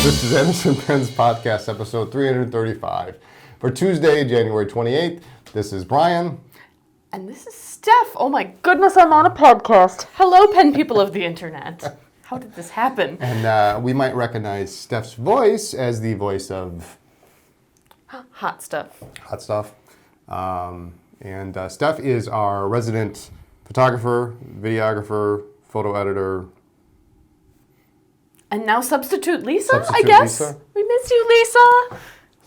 This is Anderson Penn's podcast, episode 335. For Tuesday, January 28th, this is Brian. And this is Steph. Oh my goodness, I'm on a podcast. Hello, pen people of the internet. How did this happen? And we might recognize Steph's voice as the voice of... Hot stuff. Hot stuff. And Steph is our resident photographer, videographer, photo editor. And now substitute Lisa, Substitute I guess. Lisa? We miss you, Lisa.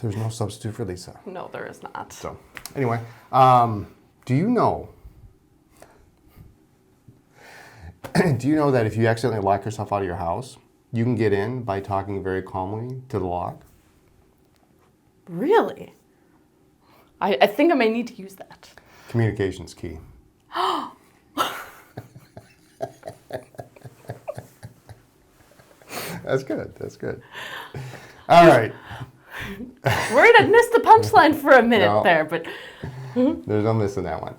There's no substitute for Lisa. No, there is not. So, anyway, do you know that if you accidentally lock yourself out of your house, you can get in by talking very calmly to the lock? Really? I think I may need to use that. Communication's key. That's good. That's good. All right. Worried I'd missed the punchline for a minute there, but... There's no missing that one.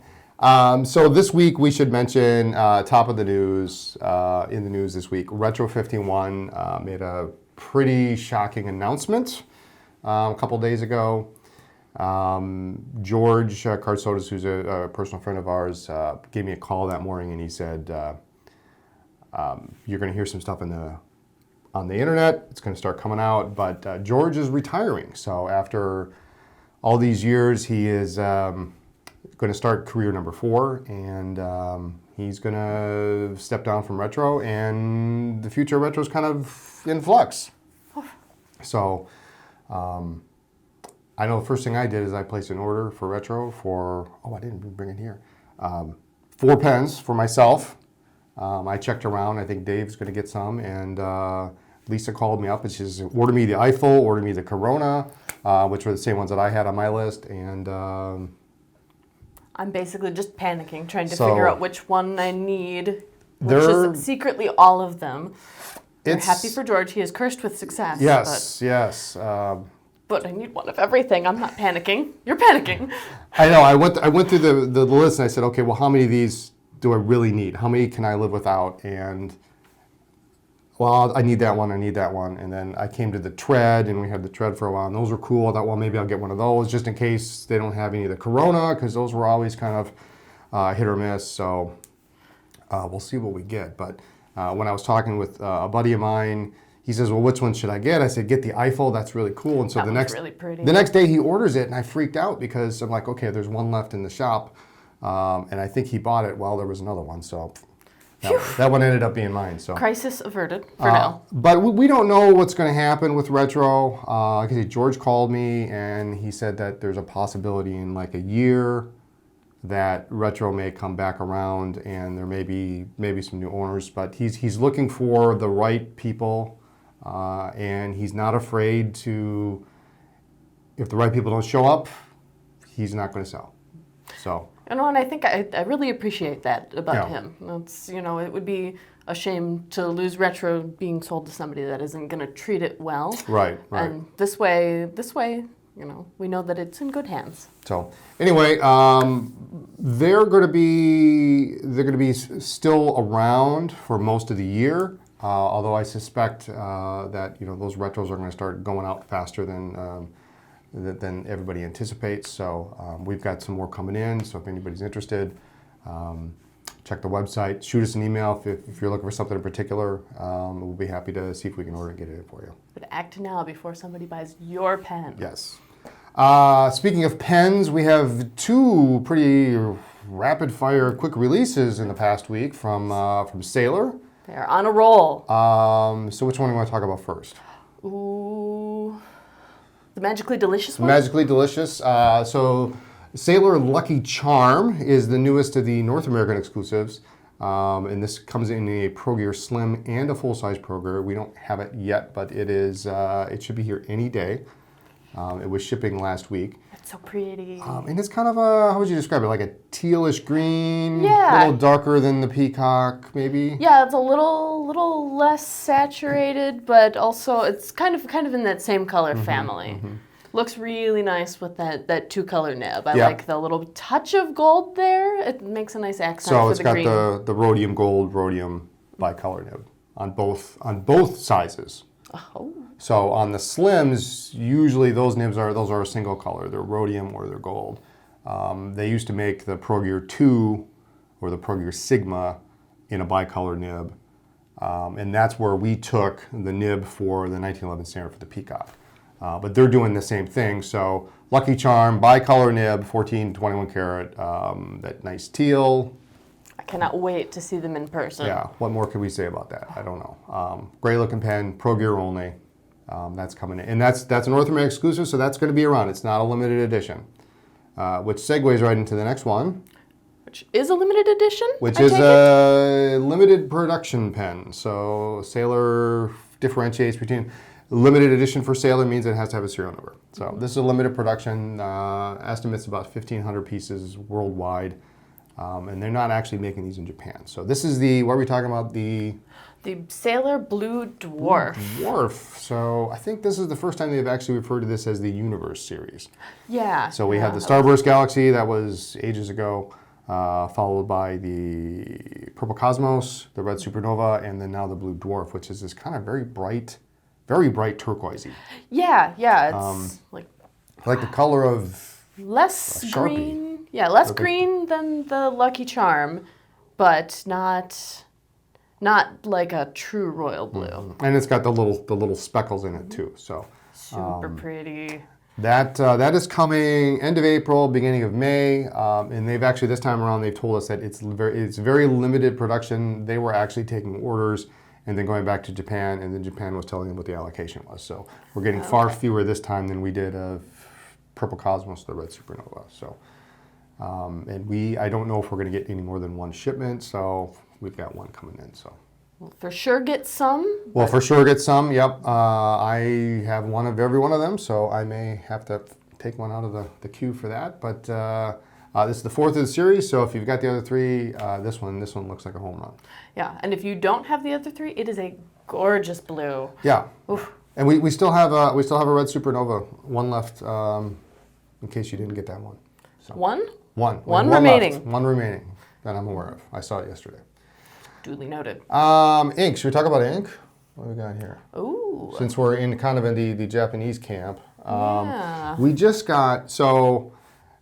So this week we should mention, top of the news, in the news this week, Retro 51 made a pretty shocking announcement a couple days ago. George Carsotis, who's a personal friend of ours, gave me a call that morning and he said, you're going to hear some stuff on the internet. It's going to start coming out, but George is retiring. So after all these years, he is going to start career number 4, and he's going to step down from Retro, and the future of Retro is kind of in flux. So I know the first thing I did is I placed an order for Retro for, I didn't even bring it here, 4 pens for myself. I checked around. I think Dave's going to get some, and Lisa called me up and she said, order me the Eiffel, order me the Corona, which were the same ones that I had on my list, and I'm basically just panicking, trying to figure out which one I need, which is secretly all of them. We're happy for George. He is cursed with success. Yes. But I need one of everything. I'm not panicking. You're panicking. I know. I went through the list and I said, okay, well, how many of these do I really need? How many can I live without? And, well, I need that one. And then I came to the Tread, and we had the Tread for a while, and those were cool. I thought, well, maybe I'll get one of those just in case they don't have any of the Corona, because those were always kind of hit or miss. So we'll see what we get. But when I was talking with a buddy of mine, he says, well, which one should I get? I said, get the Eiffel. That's really cool. And so the next day he orders it, and I freaked out because I'm like, okay, there's one left in the shop. And I think he bought it while there was another one. So that one ended up being mine. So crisis averted for now. But we don't know what's going to happen with Retro. Like I said, George called me, and he said that there's a possibility in like a year that Retro may come back around, and there may be some new owners. But he's looking for the right people. And he's not afraid to, if the right people don't show up, he's not going to sell. So. And I think I really appreciate that about him. It's, it would be a shame to lose Retro being sold to somebody that isn't going to treat it well. Right. And this way, we know that it's in good hands. So anyway, they're going to be still around for most of the year. Although I suspect that those Retros are going to start going out faster than everybody anticipates. So we've got some more coming in. So if anybody's interested, check the website. Shoot us an email if you're looking for something in particular. We'll be happy to see if we can order and get it in for you. But act now before somebody buys your pen. Yes. Speaking of pens, we have 2 pretty rapid-fire quick releases in the past week from Sailor. They're on a roll. So which one do you want to talk about first? Ooh, the Magically Delicious one? Magically Delicious. So Sailor Lucky Charm is the newest of the North American exclusives. And this comes in a Pro Gear Slim and a full-size Pro Gear. We don't have it yet, but it should be here any day. It was shipping last week. It's so pretty. And it's kind of how would you describe it? Like a tealish green, Yeah. a little darker than the Peacock, maybe? Yeah, it's a little less saturated, but also it's kind of in that same color family. Looks really nice with that 2-color nib. I like the little touch of gold there. It makes a nice accent for the green. So it's got the rhodium gold, rhodium bicolor nib on both sizes. Oh. So on the slims, usually those nibs are a single color. They're rhodium or they're gold. They used to make the Pro Gear 2 or the Pro Gear Sigma in a bicolor nib. And that's where we took the nib for the 1911 standard for the Peacock. But they're doing the same thing. So Lucky Charm, bicolor nib, 14, 21 karat, that nice teal. I cannot wait to see them in person. Yeah, what more can we say about that? I don't know. Great looking pen, Pro Gear only. That's coming in. And that's a North American exclusive, so that's going to be around. It's not a limited edition. Which segues right into the next one. Which is a limited edition? Which is a limited production pen. So Sailor differentiates between limited edition for Sailor means it has to have a serial number. So this is a limited production. Estimates about 1,500 pieces worldwide. And they're not actually making these in Japan. So this is what are we talking about? The Sailor Blue Dwarf. Dwarf. So I think this is the first time they've actually referred to this as the Universe series. Yeah. So we have the Starburst Galaxy, that was ages ago, followed by the Purple Cosmos, the Red Supernova, and then now the Blue Dwarf, which is this kind of very bright turquoisey. Yeah, it's like the color of less Sharpie. green. Yeah, less green than the Lucky Charm, but not like a true royal blue. And it's got the little speckles in it too. So Super pretty. that is coming end of April, beginning of May, and they've actually this time around they've told us that it's very limited production. They were actually taking orders and then going back to Japan, and then Japan was telling them what the allocation was. So we're getting far fewer this time than we did of Purple Cosmos, the Red Supernova. So and I don't know if we're going to get any more than one shipment. So we've got one coming in. So. We'll for sure get some. Well, for sure get some, yep. I have one of every one of them, so I may have to take one out of the queue for that. But this is the fourth of the series, so if you've got the other three, this one looks like a home run. Yeah, and if you don't have the other three, it is a gorgeous blue. Yeah. Oof. And we still have a Red Supernova, one left, in case you didn't get that one. So. One? One remaining. Left. One remaining that I'm aware of. I saw it yesterday. Duly noted. Ink. Should we talk about ink? What do we got here? Ooh. Since we're in the Japanese camp, Yeah. we just got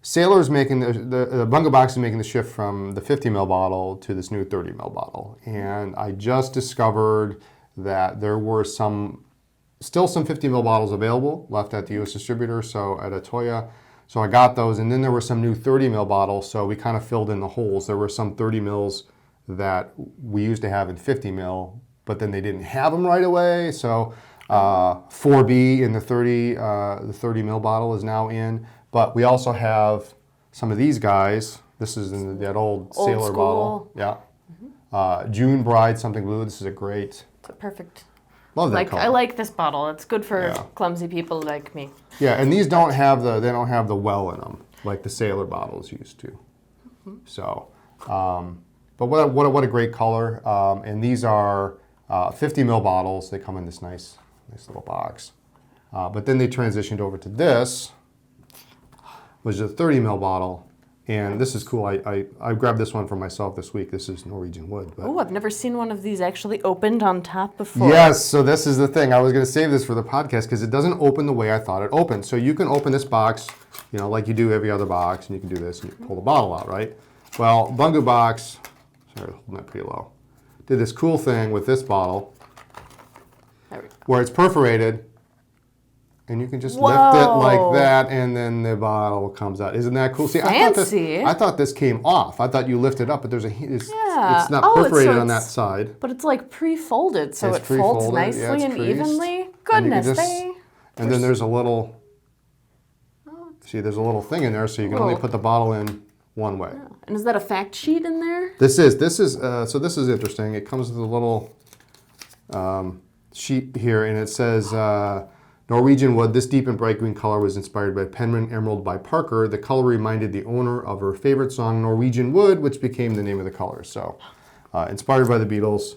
Sailor's making the Bungubox is making the shift from the 50 ml bottle to this new 30 ml bottle, and I just discovered that there were still some 50 ml bottles available left at the U.S. distributor, so at Atoya. So I got those, and then there were some new 30 ml bottles, so we kind of filled in the holes. There were some 30 mils that we used to have in 50 mil, but then they didn't have them right away. So 4B in the 30 mil bottle is now in, but we also have some of these guys. This is in that old Sailor bottle. Yeah. June Bride something blue. This is a great. It's a perfect. Love that color. I like this bottle. It's good for clumsy people like me. Yeah, and these don't have the well in them like the Sailor bottles used to. So, but what a great color. And these are 50 ml bottles. They come in this nice little box. But then they transitioned over to this, which is a 30 ml bottle. And this is cool. I grabbed this one for myself this week. This is Norwegian wood. Oh, I've never seen one of these actually opened on top before. Yes, so this is the thing. I was going to save this for the podcast because it doesn't open the way I thought it opened. So you can open this box, like you do every other box, and you can do this, and you pull the bottle out, right? Well, Bungubox, sorry, holding that pretty low, did this cool thing with this bottle There we go. where it's perforated, and you can just lift it like that, and then the bottle comes out. Isn't that cool? See, fancy. I thought this came off. I thought you lift it up, but it's not perforated on that side. But it's like pre-folded, so It's it folds pre-folded, nicely yeah, it's and creased. evenly. Goodness, And then there's a little, see, there's a little thing in there, so you can only put the bottle in one way. And is that a fact sheet in there? This is interesting. It comes with a little sheet here, and it says, Norwegian wood, this deep and bright green color was inspired by Penman Emerald by Parker. The color reminded the owner of her favorite song, Norwegian Wood, which became the name of the color. So, inspired by the Beatles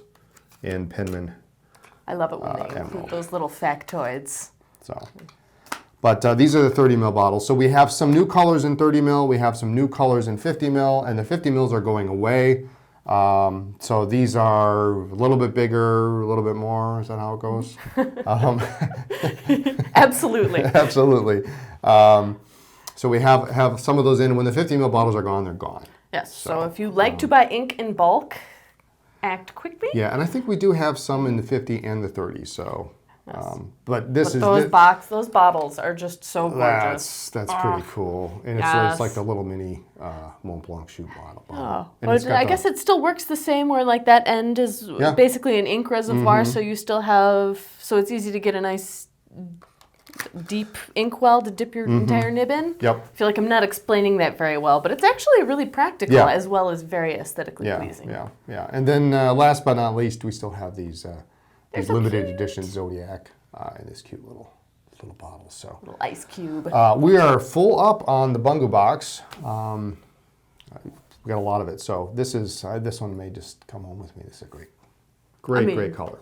and Penman. I love it when they include those little factoids. So, but these are the 30 ml bottles. So we have some new colors in 30 ml. We have some new colors in 50 ml, and the 50 mls are going away. So these are a little bit bigger, a little bit more. Is that how it goes? Absolutely. Absolutely. So we have some of those in. When the 50 ml bottles are gone, they're gone. Yes. So if you like to buy ink in bulk, act quickly. Yeah, and I think we do have some in the 50 and the 30. So, but this is those bottles are just so gorgeous. That's pretty cool, and it's like the little mini Mont Blanc shoe bottle. Oh, but I guess it still works the same. Where like that end is basically an ink reservoir, so you still have. So it's easy to get a nice deep ink well to dip your entire nib in. Yep. I feel like I'm not explaining that very well, but it's actually really practical as well as very aesthetically pleasing. Yeah. And then last but not least, we still have these limited edition Zodiac in this cute little bottle. So little ice cube. we are full up on the Bungubox. We got a lot of it. So this one may just come home with me. This is a great color.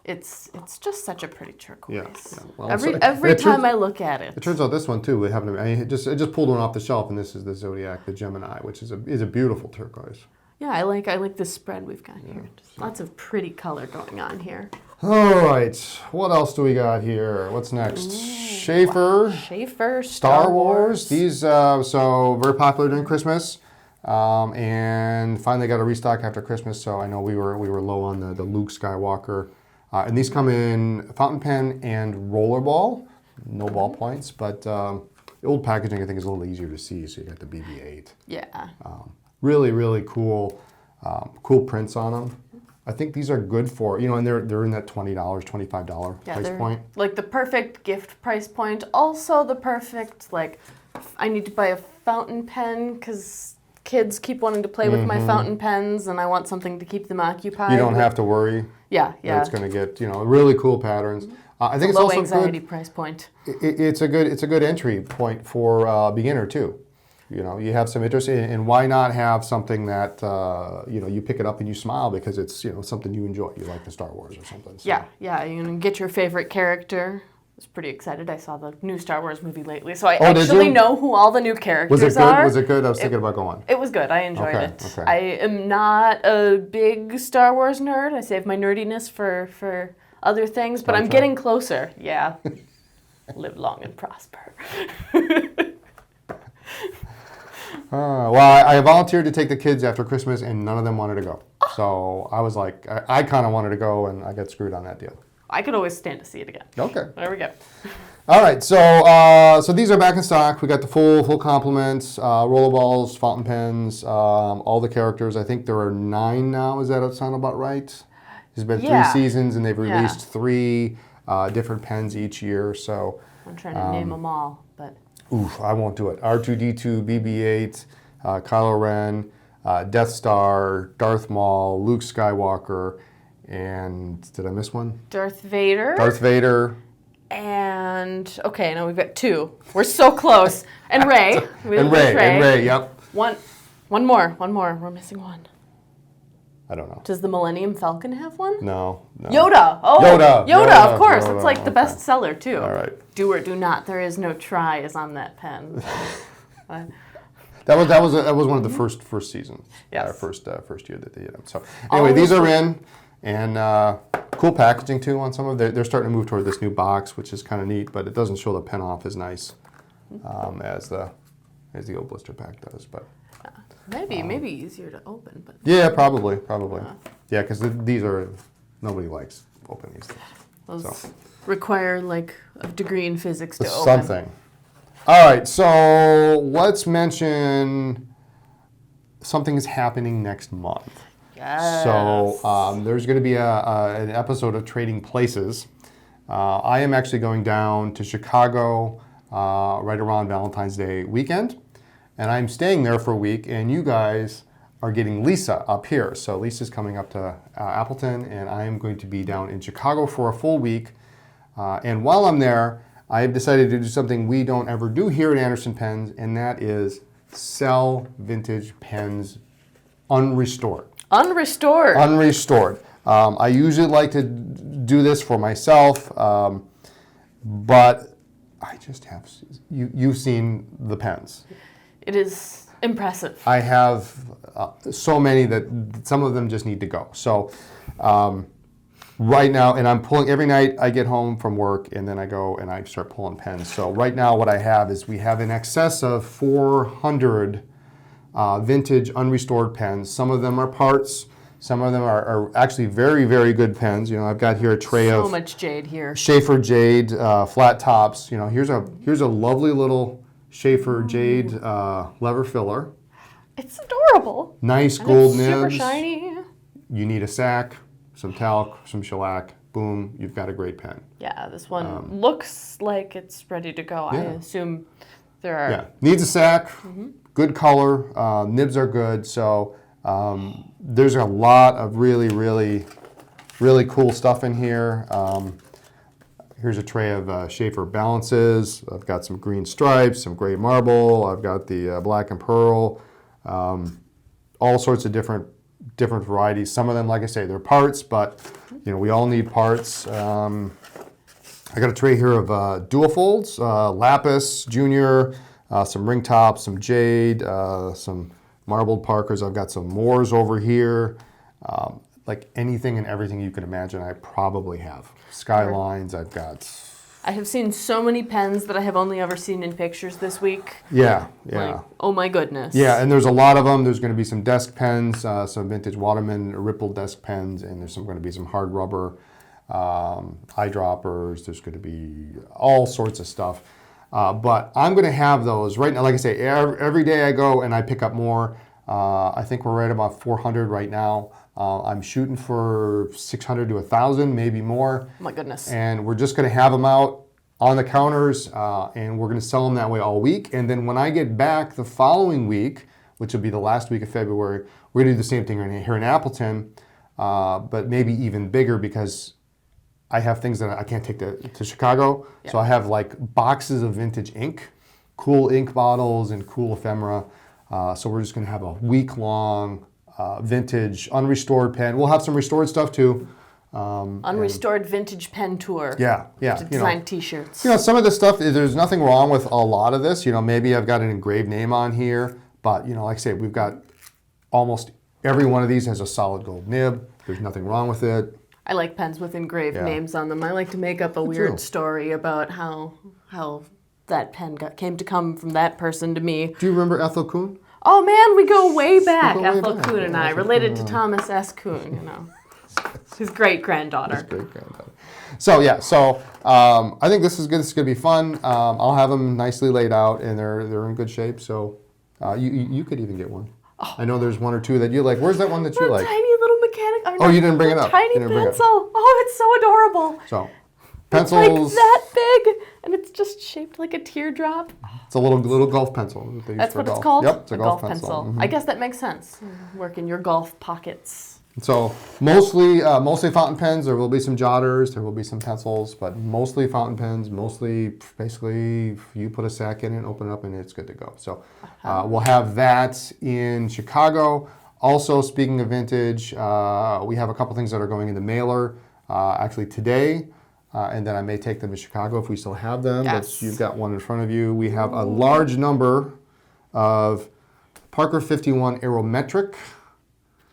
It's just such a pretty turquoise. Yeah. Well, every time I look at it. It turns out this one too. We haven't. I just pulled one off the shelf, and this is the Zodiac, the Gemini, which is a beautiful turquoise. Yeah, I like the spread we've got here. Just lots of pretty color going on here. All right, what else do we got here? What's next? Sheaffer. Sheaffer. Star Wars. These so very popular during Christmas. And finally got a restock after Christmas. So I know we were low on the Luke Skywalker. And these come in fountain pen and rollerball, no ballpoints, but the old packaging I think is a little easier to see, so you got the BB-8. Yeah. Really, really cool prints on them. I think these are good for, and they're in that $20, $25 price point. Like the perfect gift price point. Also the perfect, like, I need to buy a fountain pen because kids keep wanting to play with my fountain pens, and I want something to keep them occupied. You don't have to worry. Yeah. It's going to get really cool patterns. I think it's low also anxiety good. Price point. It's a good entry point for a beginner too. You have some interest in, and why not have something that you pick it up and you smile because it's something you enjoy. You like the Star Wars or something. So. Yeah. You get your favorite character. I was pretty excited. I saw the new Star Wars movie lately, so I actually know who all the new characters are. Was it good? I was thinking about going. It was good. I enjoyed it. Okay. I am not a big Star Wars nerd. I save my nerdiness for other things, but I'm getting closer. Yeah. Live long and prosper. Well, I volunteered to take the kids after Christmas, and none of them wanted to go. So I was like, I kind of wanted to go, and I got screwed on that deal. I could always stand to see it again. Okay. There we go. All right, so these are back in stock. We got the full complements, rollerballs, fountain pens, all the characters. I think there are 9 now. Does that sound about right? There's been 3 seasons, and they've released 3 different pens each year. So I'm trying to name them all, but oof, I won't do it. R2D2, BB-8, Kylo Ren, Death Star, Darth Maul, Luke Skywalker, and did I miss one? Darth Vader. And okay, now we've got 2. We're so close. And Rey. And Rey. Yep. One more. We're missing one. I don't know. Does the Millennium Falcon have one? No. Yoda. Oh, Yoda, of course. It's like the best seller too. All right. Do or do not. There is no try is on that pen. That was one of the first seasons. Yes. First year that they did them. So anyway, these are in, and cool packaging too on some of them. They're starting to move toward this new box, which is kind of neat, but it doesn't show the pen off as nice as the old blister pack does. But maybe easier to open. But yeah, probably. Yeah, because these are nobody likes opening these things. Those require like a degree in physics to open. Something. All right, so let's mention something is happening next month. Yes. So there's going to be an episode of Trading Places. I am actually going down to Chicago right around Valentine's Day weekend, and I'm staying there for a week, and you guys are getting Lisa up here. So Lisa's coming up to Appleton, and I am going to be down in Chicago for a full week. And while I'm there, I have decided to do something we don't ever do here at Anderson Pens, and that is sell vintage pens unrestored. Unrestored. I usually like to do this for myself, but I just have. You've seen the pens. It is Impressive. I have so many that some of them just need to go. So right now, and I'm pulling every night I get home from work, and then I go and I start pulling pens. So right now what I have is we have in excess of 400 vintage unrestored pens. Some of them are parts. Some of them are actually very, very good pens. You know, I've got here a tray of so much jade here. Sheaffer jade flat tops. You know, here's a lovely little Sheaffer jade lever filler. It's adorable. Nice And gold it's nibs. super shiny. You need a sack, some talc, some shellac. Boom, you've got a great pen. Yeah, this one looks like it's ready to go. Yeah. I assume there are. Yeah, needs a sack. Good color. Nibs are good. So there's a lot of really, really, really cool stuff in here. Here's a tray of Sheaffer balances. I've got some green stripes, some gray marble. I've got the black and pearl. All sorts of different varieties. Some of them, like I say, they're parts, but you know we all need parts. I got a tray here of dual folds, lapis, junior, some ring tops, some jade, some marbled Parkers. I've got some Moors over here. Like anything and everything you can imagine, I probably have. Skylines, I've got. I have seen so many pens that I have only ever seen in pictures this week. Yeah. Like, oh my goodness. Yeah, and there's a lot of them. There's going to be some desk pens, some vintage Waterman rippled desk pens, and there's going to be some hard rubber eyedroppers. There's going to be all sorts of stuff. But I'm going to have those right now. Like I say, every day I go and I pick up more. I think we're right about 400 right now. I'm shooting for 600 to 1,000, maybe more. Oh my goodness. And we're just going to have them out on the counters, and we're going to sell them that way all week. And then when I get back the following week, which will be the last week of February, we're going to do the same thing here in Appleton, but maybe even bigger because I have things that I can't take to Chicago. Yeah. So I have like boxes of vintage ink, cool ink bottles and cool ephemera. So we're just going to have a week-long vintage, unrestored pen. We'll have some restored stuff too. Unrestored vintage pen tour. Yeah. To design T-shirts. You know, some of this stuff, there's nothing wrong with a lot of this. You know, maybe I've got an engraved name on here, but, you know, like I say, we've got almost every one of these has a solid gold nib. There's nothing wrong with it. I like pens with engraved names on them. I like to make up a weird story about how that pen came to come from that person to me. Do you remember Ethel Kuhn? Oh man, we go way back. Ethel Kuhn and I, related to Thomas S. Kuhn, you know. His great-granddaughter. So yeah, I think this is good. This is gonna be fun. I'll have them nicely laid out, and they're in good shape. So you could even get one. Oh. I know there's one or two that you like. Where's that one that you like? Tiny little mechanic. Oh, you didn't bring it up. Tiny pencil. Oh, it's so adorable. So pencils. It's like that big, and it's just shaped like a teardrop. It's a little golf pencil. That's what it's called? Yep, it's a golf pencil. Mm-hmm. I guess that makes sense. Work in your golf pockets. So mostly fountain pens. There will be some jotters. There will be some pencils, but mostly fountain pens. Mostly, basically, you put a sack in it, open it up, and it's good to go. So we'll have that in Chicago. Also, speaking of vintage, we have a couple things that are going in the mailer actually today. And then I may take them to Chicago if we still have them. Yes. But you've got one in front of you. We have a large number of Parker 51 Aerometric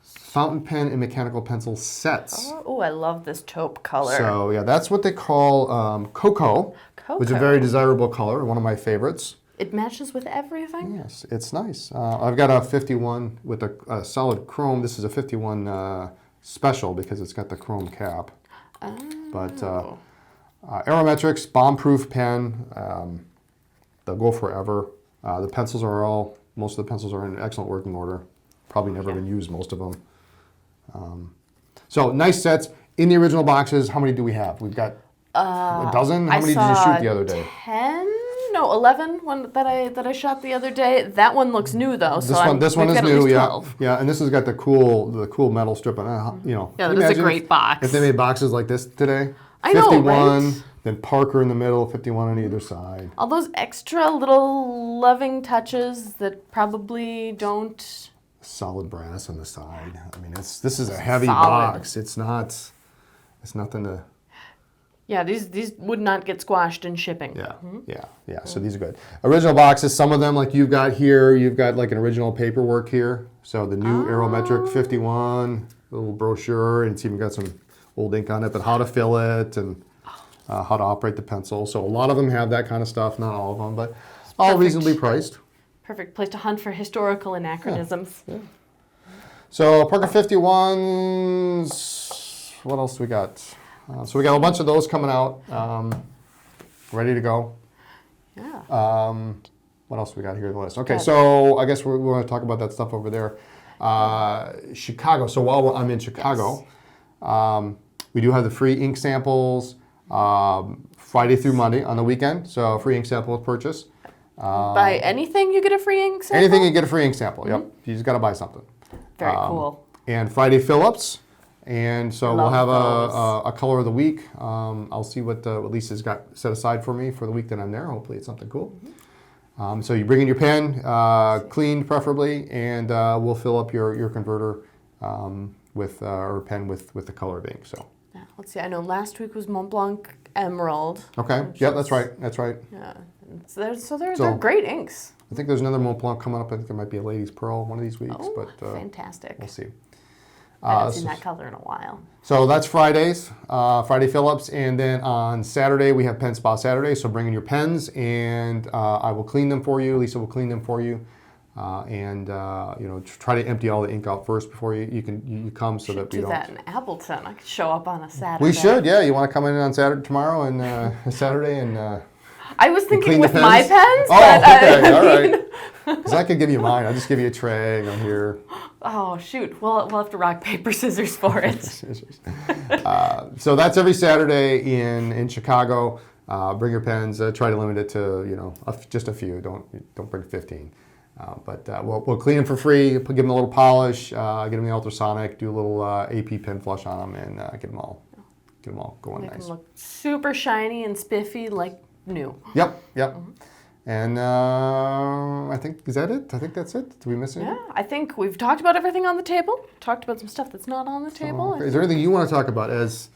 fountain pen and mechanical pencil sets. Oh, I love this taupe color. So yeah, that's what they call cocoa, which is a very desirable color, one of my favorites. It matches with everything? Yes, it's nice. I've got a 51 with a solid chrome. This is a 51 special because it's got the chrome cap. Oh. But Aerometrics, bomb-proof pen. They'll go forever. The pencils most of the pencils are in excellent working order. Probably never been used, most of them. So nice sets in the original boxes. How many do we have? We've got a dozen. How many did you shoot the other day? 10? No, 11. One that I shot the other day. That one looks new though. This one is new. Yeah. And this has got the cool metal strip on it. You know. Yeah, that's a great box. If they made boxes like this today. I know, 51, right? then Parker in the middle, 51 on either side. All those extra little loving touches that probably don't. Solid brass on the side. I mean, this is a heavy box. It's nothing to. Yeah, these would not get squashed in shipping. Yeah, yeah. So these are good. Original boxes, some of them like you've got here, you've got like an original paperwork here. So the new Aerometric 51, little brochure, and it's even got some old ink on it, but how to fill it and how to operate the pencil. So a lot of them have that kind of stuff, not all of them, but all reasonably priced. Perfect place to hunt for historical anachronisms. Yeah. So Parker 51s, what else do we got? So we got a bunch of those coming out, ready to go. Yeah. What else we got here on the list? Okay, so I guess we want to talk about that stuff over there. Chicago. So while I'm in Chicago, we do have the free ink samples Friday through Monday on the weekend. So free ink sample purchase. Buy anything, you get a free ink sample? Anything, you get a free ink sample. Yep. You just got to buy something. Very cool. And Friday fill-ups. And so we'll have Love a color of the week. I'll see what Lisa's got set aside for me for the week that I'm there. Hopefully it's something cool. So you bring in your pen, cleaned preferably, and we'll fill up your converter with or pen with the color of ink. So yeah, let's see. I know last week was Mont Blanc Emerald. okay. Yeah, that's right. That's right. Yeah. So they're great inks. I think there's another Mont Blanc coming up. I think there might be a Lady's Pearl one of these weeks. Oh, but fantastic. We'll see. I haven't seen that color in a while. So that's Fridays, Friday fill-ups, and then on Saturday we have Pen Spa Saturday. So bring in your pens, and I will clean them for you. Lisa will clean them for you, and try to empty all the ink out first before you come, so that we do don't. that in Appleton. I could show up on a Saturday. We should, yeah. You want to come in on Saturday tomorrow and Saturday and. I was thinking with pens? my pens. Oh, but, okay, all right. Because I could give you mine. I'll just give you a tray. And I'm here. Oh shoot! We'll have to rock paper scissors for it. So that's every Saturday in Chicago. Bring your pens. Try to limit it to just a few. Don't bring 15. But we'll clean them for free. Give them a little polish. Get them the ultrasonic. Do a little AP pen flush on them, and get them all going Make nice. them look super shiny and spiffy, like new. Yep. And I think, is that it? I think that's it. Did we miss anything? Yeah, I think we've talked about everything on the table. Talked about some stuff that's not on the table. Okay. Is there anything you want to talk about as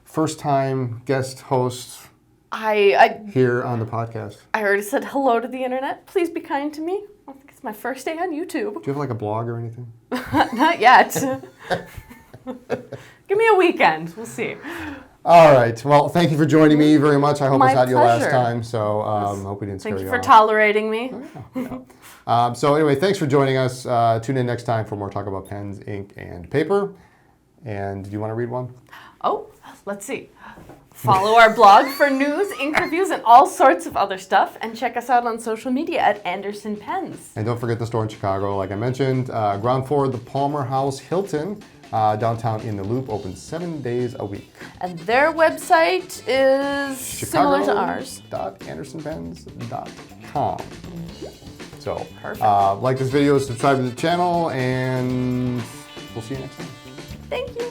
first-time guest host here on the podcast? I already said hello to the internet. Please be kind to me. I think it's my first day on YouTube. Do you have like a blog or anything? Not yet. Give me a weekend. We'll see. All right. Well, thank you for joining me very much. I hope My it's not your last pleasure. time. So hope we didn't scare you off. Thank you for tolerating me. So anyway, thanks for joining us. Tune in next time for more talk about pens, ink, and paper. And do you want to read one? Oh, let's see. Follow our blog for news, ink reviews, and all sorts of other stuff. And check us out on social media at Anderson Pens. And don't forget the store in Chicago, like I mentioned. Ground floor of the Palmer House Hilton. Downtown in the Loop, open 7 days a week. And their website is similar to ours. Chicago.andersonpens.com. So, Perfect. like this video, subscribe to the channel, and we'll see you next time. Thank you.